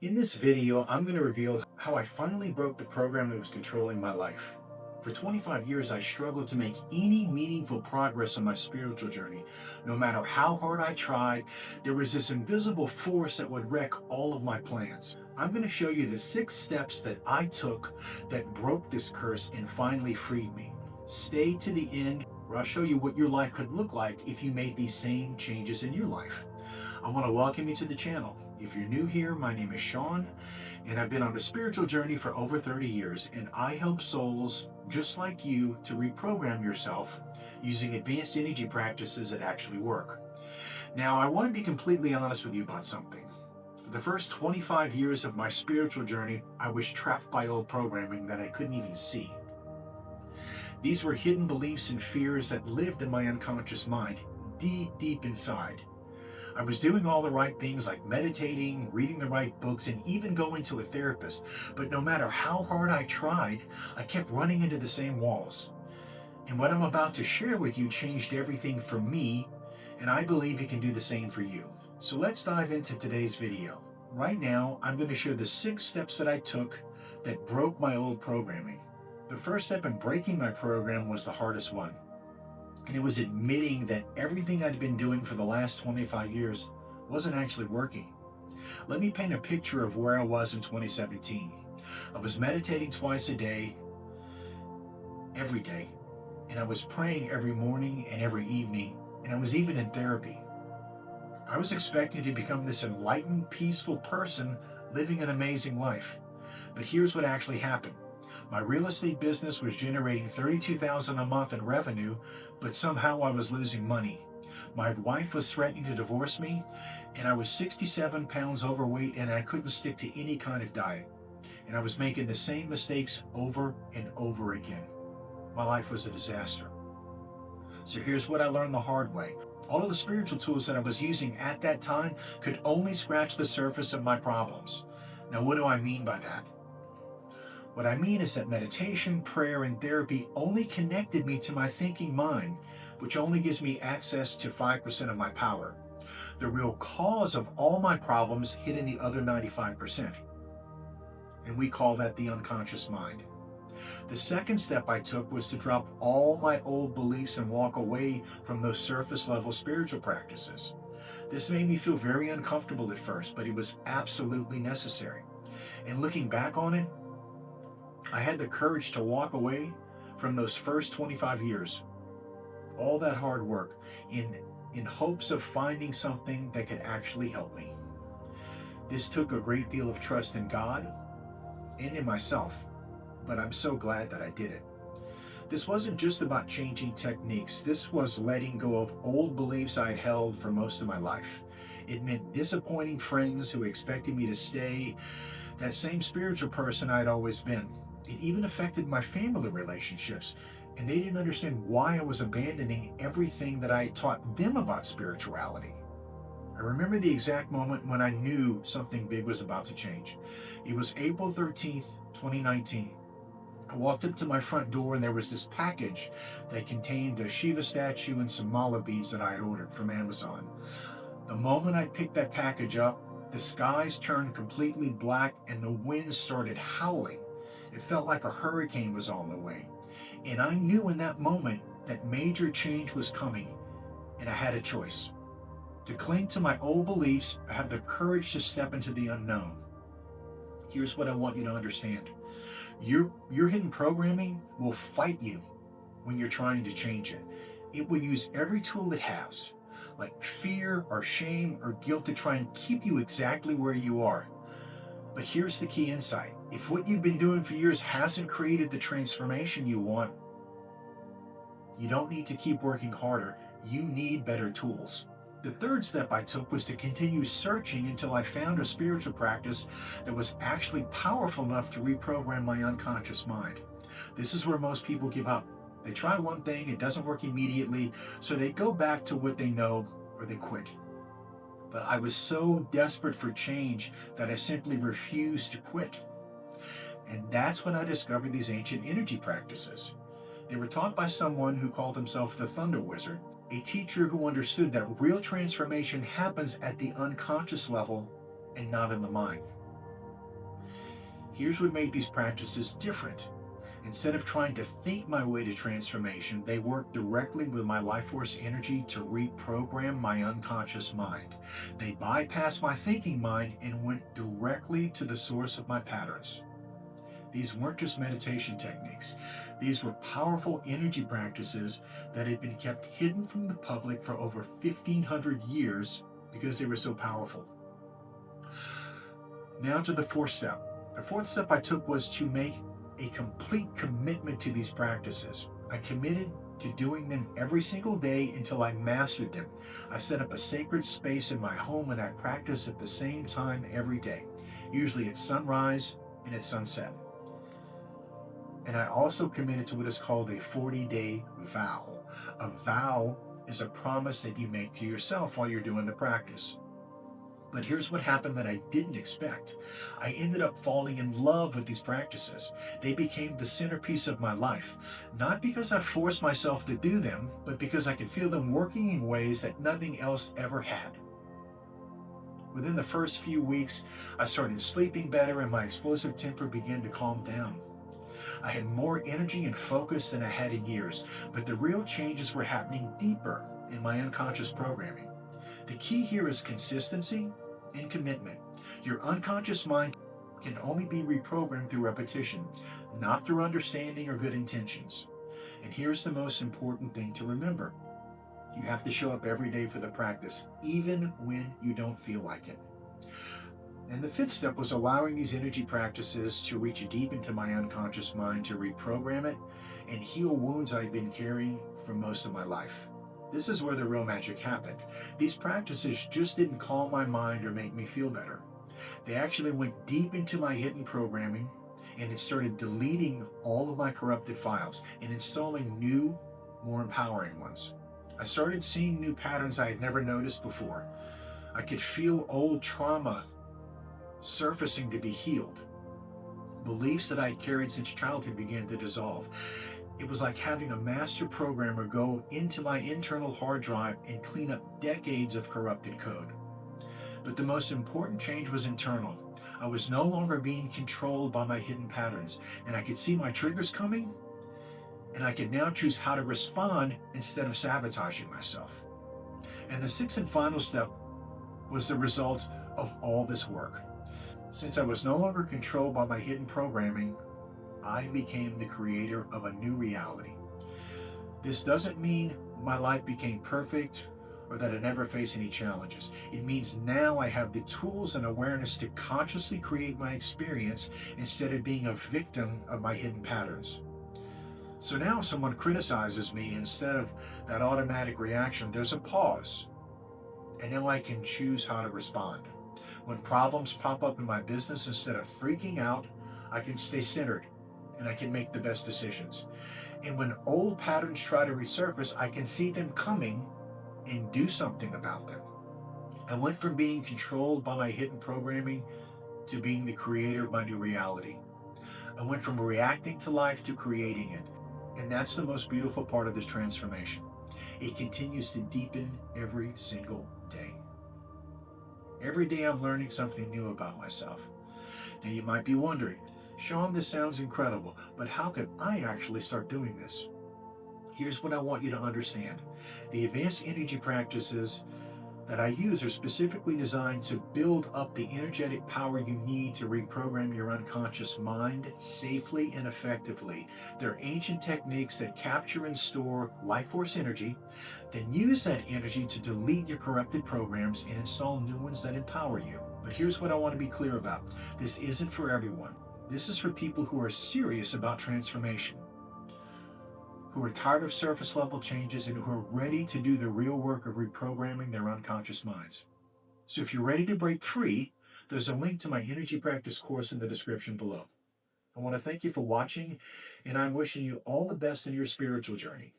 In this video, I'm going to reveal how I finally broke the program that was controlling my life. For 25 years, I struggled to make any meaningful progress on my spiritual journey. No matter how hard I tried, there was this invisible force that would wreck all of my plans. I'm going to show you the 6 steps that I took that broke this curse and finally freed me. Stay to the end, where I'll show you what your life could look like if you made these same changes in your life. I want to welcome you to the channel. If you're new here, my name is Shaun, and I've been on a spiritual journey for over 30 years, and I help souls just like you to reprogram yourself using advanced energy practices that actually work. Now, I want to be completely honest with you about something. For the first 25 years of my spiritual journey, I was trapped by old programming that I couldn't even see. These were hidden beliefs and fears that lived in my unconscious mind, deep inside. I was doing all the right things like meditating, reading the right books, and even going to a therapist. But no matter how hard I tried, I kept running into the same walls. And what I'm about to share with you changed everything for me, and I believe it can do the same for you. So let's dive into today's video. Right now, I'm going to share the 6 steps that I took that broke my old programming. The first step in breaking my program was the hardest one. And it was admitting that everything I'd been doing for the last 25 years wasn't actually working. Let me paint a picture of where I was in 2017. I was meditating twice a day, every day, and I was praying every morning and every evening, and I was even in therapy. I was expecting to become this enlightened, peaceful person living an amazing life. But here's what actually happened. My real estate business was generating $32,000 a month in revenue, but somehow I was losing money. My wife was threatening to divorce me, and I was 67 pounds overweight, and I couldn't stick to any kind of diet. And I was making the same mistakes over and over again. My life was a disaster. So here's what I learned the hard way. All of the spiritual tools that I was using at that time could only scratch the surface of my problems. Now, what do I mean by that? What I mean is that meditation, prayer, and therapy only connected me to my thinking mind, which only gives me access to 5% of my power. The real cause of all my problems hid in the other 95%. And we call that the unconscious mind. The second step I took was to drop all my old beliefs and walk away from those surface level spiritual practices. This made me feel very uncomfortable at first, but it was absolutely necessary. And looking back on it, I had the courage to walk away from those first 25 years, all that hard work, in hopes of finding something that could actually help me. This took a great deal of trust in God and in myself, but I'm so glad that I did it. This wasn't just about changing techniques. This was letting go of old beliefs I'd held for most of my life. It meant disappointing friends who expected me to stay that same spiritual person I'd always been. It even affected my family relationships, and they didn't understand why I was abandoning everything that I taught them about spirituality. I remember the exact moment when I knew something big was about to change. It was April 13th, 2019. I walked up to my front door, and there was this package that contained a Shiva statue and some mala beads that I had ordered from Amazon. The moment I picked that package up, the skies turned completely black and the wind started howling. It felt like a hurricane was on the way. And I knew in that moment that major change was coming, and I had a choice. To cling to my old beliefs, or have the courage to step into the unknown. Here's what I want you to understand. Your hidden programming will fight you when you're trying to change it. It will use every tool it has, like fear or shame or guilt, to try and keep you exactly where you are. But here's the key insight. If what you've been doing for years hasn't created the transformation you want, you don't need to keep working harder. You need better tools. The third step I took was to continue searching until I found a spiritual practice that was actually powerful enough to reprogram my unconscious mind. This is where most people give up. They try one thing, it doesn't work immediately, so they go back to what they know or they quit. But I was so desperate for change that I simply refused to quit. And that's when I discovered these ancient energy practices. They were taught by someone who called himself the Thunder Wizard, a teacher who understood that real transformation happens at the unconscious level and not in the mind. Here's what made these practices different. Instead of trying to think my way to transformation, they worked directly with my life force energy to reprogram my unconscious mind. They bypassed my thinking mind and went directly to the source of my patterns. These weren't just meditation techniques. These were powerful energy practices that had been kept hidden from the public for over 1,500 years because they were so powerful. Now to the fourth step. The fourth step I took was to make a complete commitment to these practices. I committed to doing them every single day until I mastered them. I set up a sacred space in my home and I practiced at the same time every day, usually at sunrise and at sunset. And I also committed to what is called a 40-day vow. A vow is a promise that you make to yourself while you're doing the practice. But here's what happened that I didn't expect. I ended up falling in love with these practices. They became the centerpiece of my life, not because I forced myself to do them, but because I could feel them working in ways that nothing else ever had. Within the first few weeks, I started sleeping better and my explosive temper began to calm down. I had more energy and focus than I had in years, but the real changes were happening deeper in my unconscious programming. The key here is consistency and commitment. Your unconscious mind can only be reprogrammed through repetition, not through understanding or good intentions. And here's the most important thing to remember. You have to show up every day for the practice, even when you don't feel like it. And the fifth step was allowing these energy practices to reach deep into my unconscious mind to reprogram it and heal wounds I've been carrying for most of my life. This is where the real magic happened. These practices just didn't calm my mind or make me feel better. They actually went deep into my hidden programming and it started deleting all of my corrupted files and installing new, more empowering ones. I started seeing new patterns I had never noticed before. I could feel old trauma surfacing to be healed. Beliefs that I had carried since childhood began to dissolve. It was like having a master programmer go into my internal hard drive and clean up decades of corrupted code. But the most important change was internal. I was no longer being controlled by my hidden patterns, and I could see my triggers coming, and I could now choose how to respond instead of sabotaging myself. And the sixth and final step was the result of all this work. Since I was no longer controlled by my hidden programming, I became the creator of a new reality. This doesn't mean my life became perfect or that I never face any challenges. It means now I have the tools and awareness to consciously create my experience instead of being a victim of my hidden patterns. So now if someone criticizes me, instead of that automatic reaction, there's a pause. And now I can choose how to respond. When problems pop up in my business, instead of freaking out, I can stay centered and I can make the best decisions. And when old patterns try to resurface, I can see them coming and do something about them. I went from being controlled by my hidden programming to being the creator of my new reality. I went from reacting to life to creating it. And that's the most beautiful part of this transformation. It continues to deepen every single day. Every day I'm learning something new about myself. Now you might be wondering, Shaun, this sounds incredible, but how can I actually start doing this? Here's what I want you to understand. The advanced energy practices that I use are specifically designed to build up the energetic power you need to reprogram your unconscious mind safely and effectively. They're ancient techniques that capture and store life force energy, then use that energy to delete your corrupted programs and install new ones that empower you. But here's what I want to be clear about. This isn't for everyone. This is for people who are serious about transformation, who are tired of surface level changes and who are ready to do the real work of reprogramming their unconscious minds. So if you're ready to break free, there's a link to my energy practice course in the description below. I want to thank you for watching, and I'm wishing you all the best in your spiritual journey.